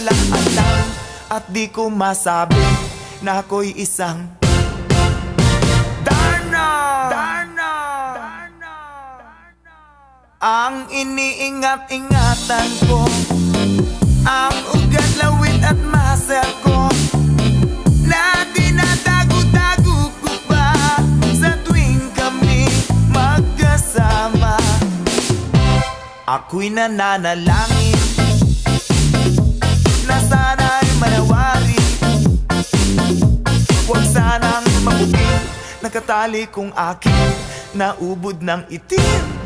lang alam at di ko masabi na ako'y isang Darna. Ang iniingat-ingatan ko, ang ugat, lawit at masa ko, na dinadago-dago ko pa sa tuwing kami magkasama. Ako'y nananalangin na sana'y manawari, huwag sanang mabugin nakatali kong aking naubod ng itim.